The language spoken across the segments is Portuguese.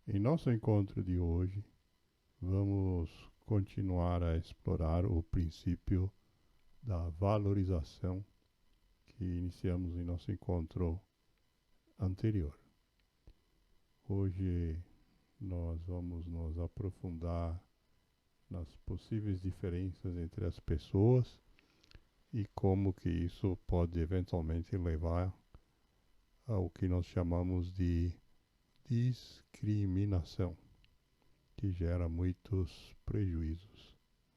Em nosso encontro de hoje, vamos continuar a explorar o princípio da valorização que iniciamos em nosso encontro anterior. Hoje nós vamos nos aprofundar nas possíveis diferenças entre as pessoas e como que isso pode eventualmente levar ao que nós chamamos de discriminação, que gera muitos prejuízos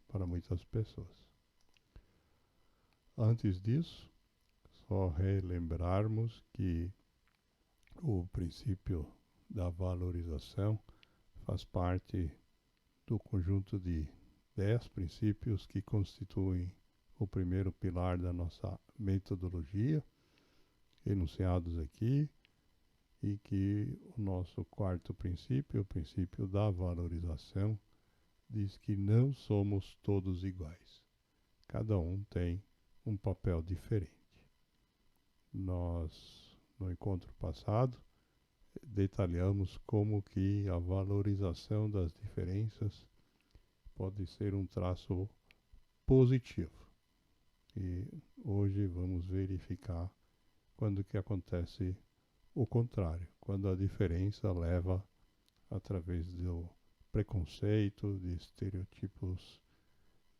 para muitas pessoas. Antes disso, só relembrarmos que o princípio da valorização faz parte do conjunto de 10 princípios que constituem o primeiro pilar da nossa metodologia, enunciados aqui, e que o nosso quarto princípio, o princípio da valorização, diz que não somos todos iguais. Cada um tem um papel diferente. Nós, no encontro passado, detalhamos como que a valorização das diferenças pode ser um traço positivo. E hoje vamos verificar quando que acontece o contrário, quando a diferença leva, através do preconceito, de estereotipos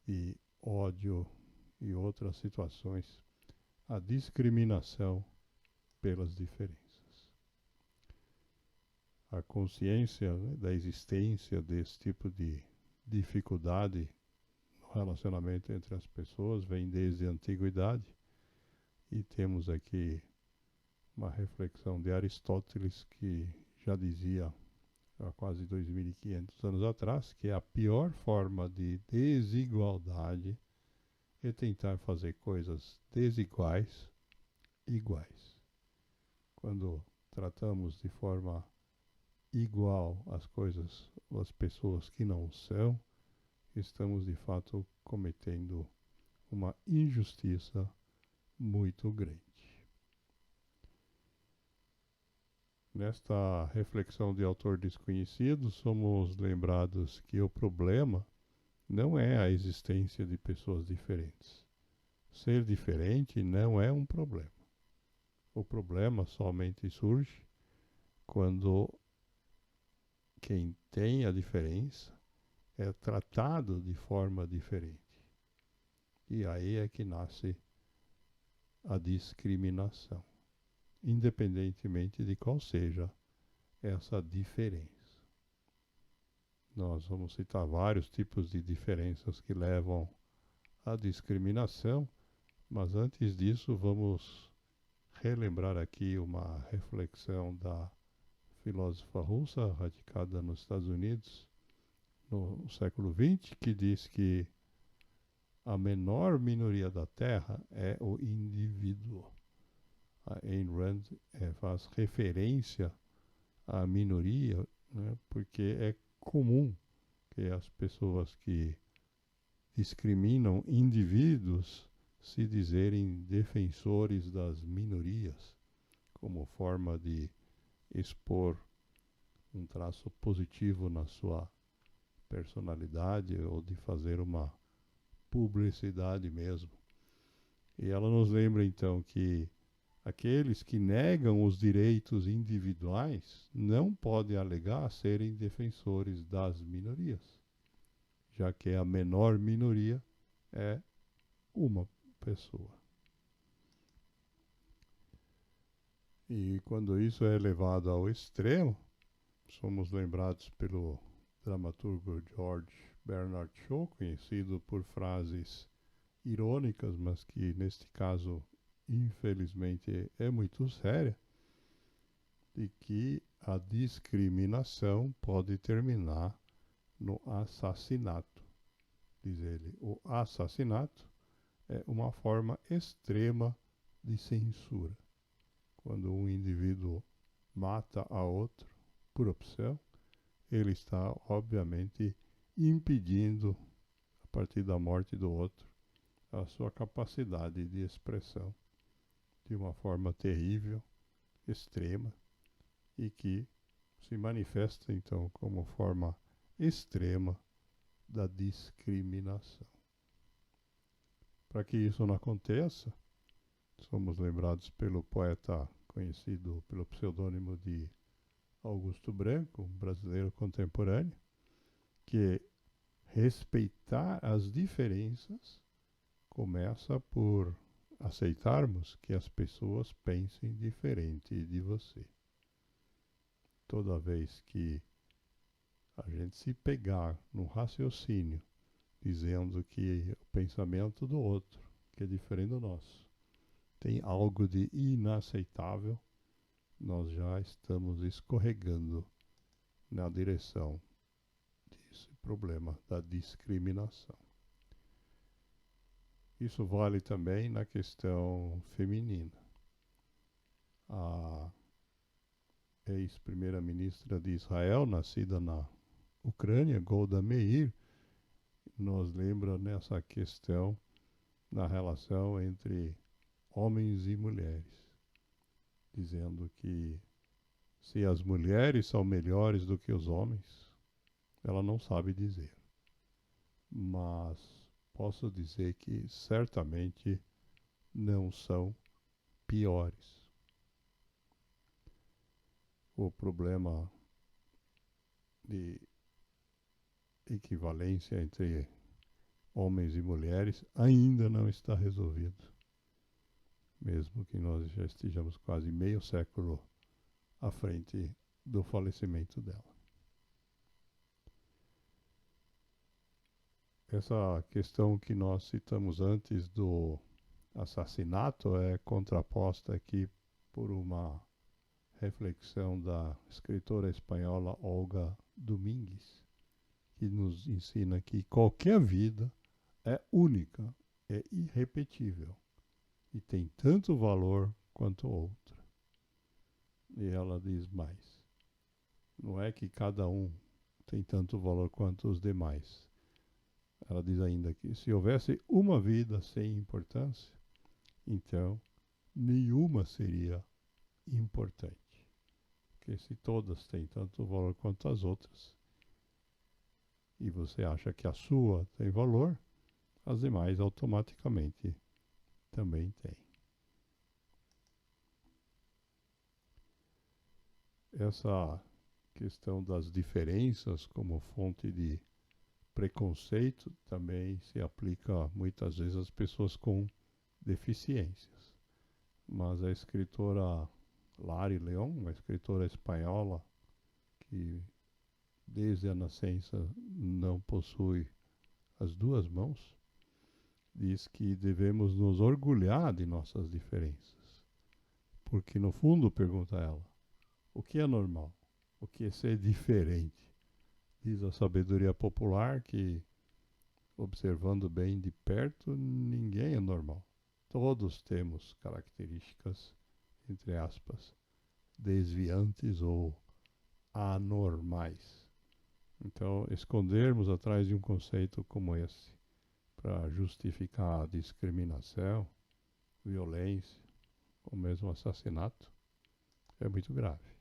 e ódio e outras situações, a discriminação pelas diferenças. A consciência, né, da existência desse tipo de dificuldade no relacionamento entre as pessoas vem desde a antiguidade, e temos aqui uma reflexão de Aristóteles que já dizia há quase 2.500 anos atrás que a pior forma de desigualdade é tentar fazer coisas desiguais iguais. Quando tratamos de forma igual as coisas, as pessoas que não são, estamos de fato cometendo uma injustiça muito grande. Nesta reflexão de autor desconhecido, somos lembrados que o problema não é a existência de pessoas diferentes. Ser diferente não é um problema. O problema somente surge quando quem tem a diferença é tratado de forma diferente. E aí é que nasce a discriminação, independentemente de qual seja essa diferença. Nós vamos citar vários tipos de diferenças que levam à discriminação, mas antes disso vamos relembrar aqui uma reflexão da filósofa russa radicada nos Estados Unidos no século XX, que diz que a menor minoria da Terra é o indivíduo. A Ayn Rand faz referência à minoria, né, porque é comum que as pessoas que discriminam indivíduos se dizerem defensores das minorias, como forma de expor um traço positivo na sua personalidade ou de fazer uma publicidade mesmo. E ela nos lembra então que aqueles que negam os direitos individuais não podem alegar serem defensores das minorias, já que a menor minoria é uma pessoa. E quando isso é levado ao extremo, somos lembrados pelo dramaturgo George Bernard Shaw, conhecido por frases irônicas, mas que neste caso, infelizmente, é muito séria, de que a discriminação pode terminar no assassinato. Diz ele, o assassinato é uma forma extrema de censura. Quando um indivíduo mata a outro por opção, ele está, obviamente, impedindo, a partir da morte do outro, a sua capacidade de expressão de uma forma terrível, extrema, e que se manifesta então como forma extrema da discriminação. Para que isso não aconteça, somos lembrados pelo poeta conhecido pelo pseudônimo de Augusto Branco, um brasileiro contemporâneo, que respeitar as diferenças começa por aceitarmos que as pessoas pensem diferente de você. Toda vez que a gente se pegar no raciocínio dizendo que o pensamento do outro, que é diferente do nosso, tem algo de inaceitável, nós já estamos escorregando na direção desse problema da discriminação. Isso vale também na questão feminina. A ex-primeira-ministra de Israel, nascida na Ucrânia, Golda Meir, nos lembra nessa questão da relação entre homens e mulheres, dizendo que se as mulheres são melhores do que os homens, ela não sabe dizer. Mas posso dizer que certamente não são piores. O problema de equivalência entre homens e mulheres ainda não está resolvido, mesmo que nós já estejamos quase meio século à frente do falecimento dela. Essa questão que nós citamos antes do assassinato é contraposta aqui por uma reflexão da escritora espanhola Olga Domingues, que nos ensina que qualquer vida é única, é irrepetível e tem tanto valor quanto outra. E ela diz mais: não é que cada um tem tanto valor quanto os demais. Ela diz ainda que se houvesse uma vida sem importância, então nenhuma seria importante. Porque se todas têm tanto valor quanto as outras, e você acha que a sua tem valor, as demais automaticamente também têm. Essa questão das diferenças como fonte de preconceito também se aplica muitas vezes às pessoas com deficiências. Mas a escritora Lari León, uma escritora espanhola que desde a nascença não possui as duas mãos, diz que devemos nos orgulhar de nossas diferenças. Porque no fundo, pergunta ela, o que é normal? O que é ser diferente? Diz a sabedoria popular que, observando bem de perto, ninguém é normal. Todos temos características, entre aspas, desviantes ou anormais. Então, escondermos atrás de um conceito como esse para justificar a discriminação, violência ou mesmo assassinato é muito grave.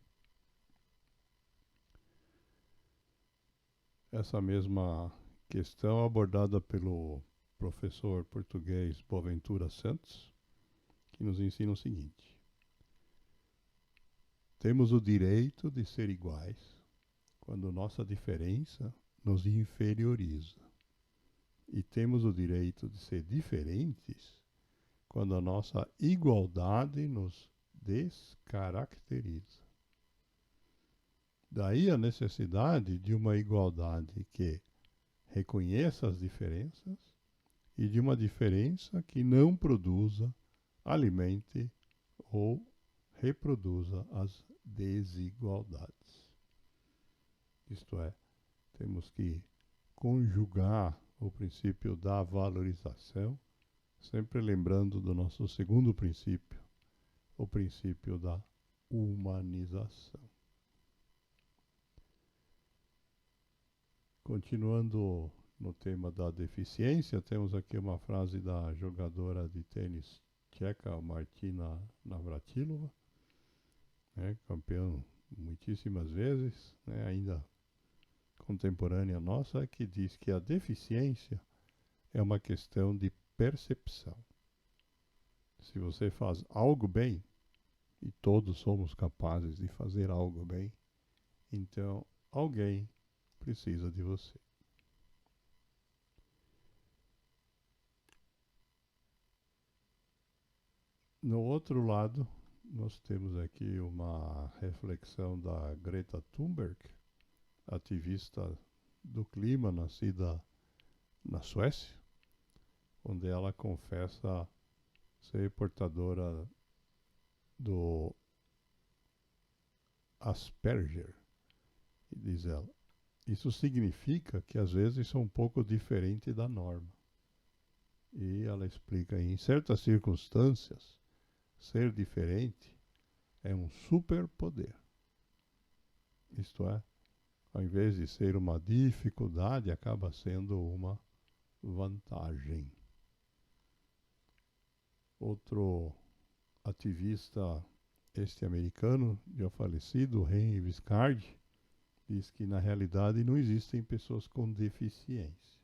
Essa mesma questão abordada pelo professor português Boaventura Santos, que nos ensina o seguinte: temos o direito de ser iguais quando nossa diferença nos inferioriza. E temos o direito de ser diferentes quando a nossa igualdade nos descaracteriza. Daí a necessidade de uma igualdade que reconheça as diferenças e de uma diferença que não produza, alimente ou reproduza as desigualdades. Isto é, temos que conjugar o princípio da valorização, sempre lembrando do nosso segundo princípio, o princípio da humanização. Continuando no tema da deficiência, temos aqui uma frase da jogadora de tênis tcheca Martina Navratilova, campeã muitíssimas vezes, né, ainda contemporânea nossa, que diz que a deficiência é uma questão de percepção. Se você faz algo bem, e todos somos capazes de fazer algo bem, então alguém precisa de você. No outro lado, nós temos aqui uma reflexão da Greta Thunberg, ativista do clima, nascida na Suécia, onde ela confessa ser portadora do Asperger, e diz ela. Isso significa que às vezes são um pouco diferente da norma. E ela explica, em certas circunstâncias, ser diferente é um superpoder. Isto é, ao invés de ser uma dificuldade, acaba sendo uma vantagem. Outro ativista americano, já falecido, Henry Viscardi, diz que na realidade não existem pessoas com deficiência.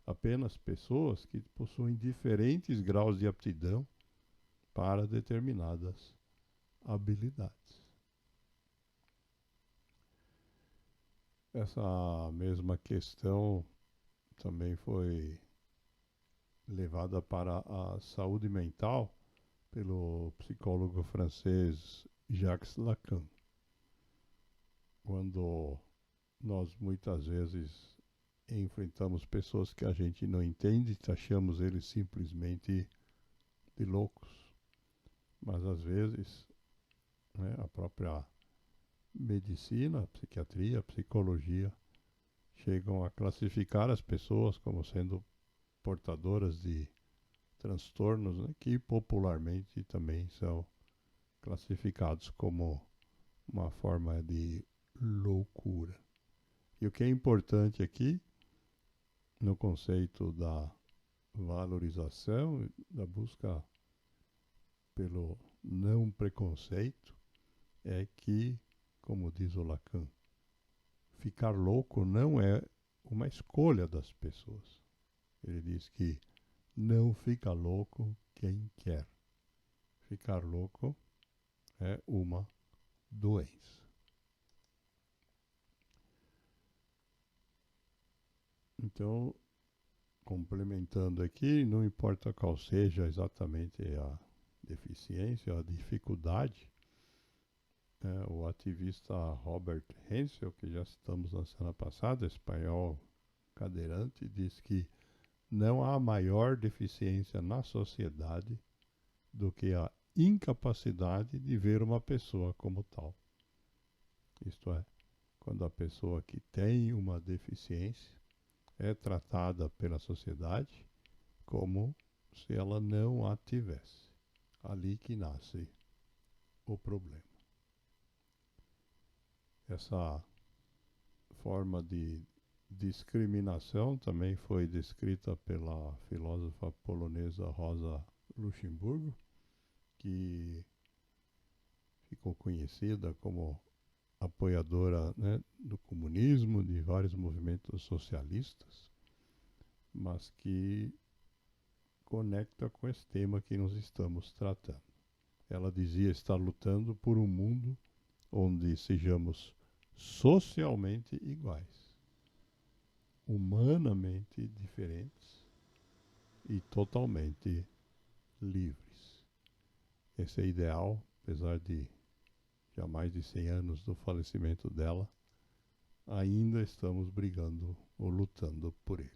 Apenas pessoas que possuem diferentes graus de aptidão para determinadas habilidades. Essa mesma questão também foi levada para a saúde mental pelo psicólogo francês Jacques Lacan. Quando nós muitas vezes enfrentamos pessoas que a gente não entende, achamos eles simplesmente de loucos. Mas às vezes, né, a própria medicina, a psiquiatria, a psicologia chegam a classificar as pessoas como sendo portadoras de transtornos, né, que popularmente também são classificados como uma forma de loucura. E o que é importante aqui, no conceito da valorização, da busca pelo não preconceito, é que, como diz o Lacan, ficar louco não é uma escolha das pessoas. Ele diz que não fica louco quem quer. Ficar louco é uma doença. Então, complementando aqui, não importa qual seja exatamente a deficiência, a dificuldade, o ativista Robert Hensel, que já citamos na semana passada, espanhol cadeirante, diz que não há maior deficiência na sociedade do que a incapacidade de ver uma pessoa como tal. Isto é, quando a pessoa que tem uma deficiência é tratada pela sociedade como se ela não a tivesse. Ali que nasce o problema. Essa forma de discriminação também foi descrita pela filósofa polonesa Rosa Luxemburgo, que ficou conhecida como apoiadora, né, do comunismo, de vários movimentos socialistas, mas que conecta com esse tema que nós estamos tratando. Ela dizia estar lutando por um mundo onde sejamos socialmente iguais, humanamente diferentes e totalmente livres. Esse é ideal, apesar de já mais de 100 anos do falecimento dela, ainda estamos brigando ou lutando por ele.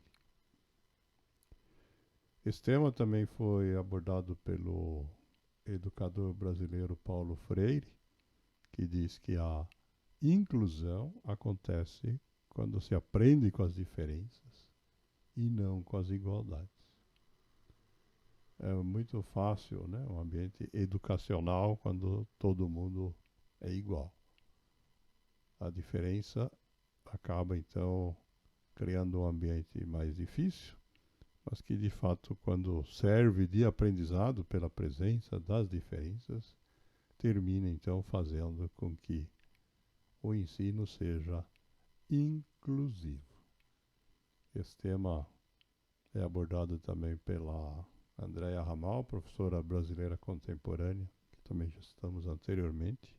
Esse tema também foi abordado pelo educador brasileiro Paulo Freire, que diz que a inclusão acontece quando se aprende com as diferenças e não com as igualdades. É muito fácil, né, um ambiente educacional quando todo mundo é igual. A diferença acaba então criando um ambiente mais difícil, mas que de fato, quando serve de aprendizado pela presença das diferenças, termina então fazendo com que o ensino seja inclusivo. Esse tema é abordado também pela Andréa Ramal, professora brasileira contemporânea, que também já citamos anteriormente,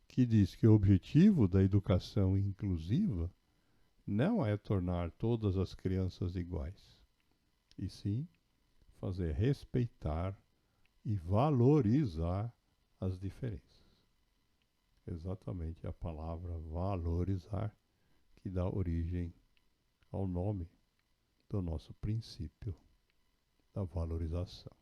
que diz que o objetivo da educação inclusiva não é tornar todas as crianças iguais, e sim fazer respeitar e valorizar as diferenças. Exatamente a palavra valorizar que dá origem ao nome do nosso princípio da valorização.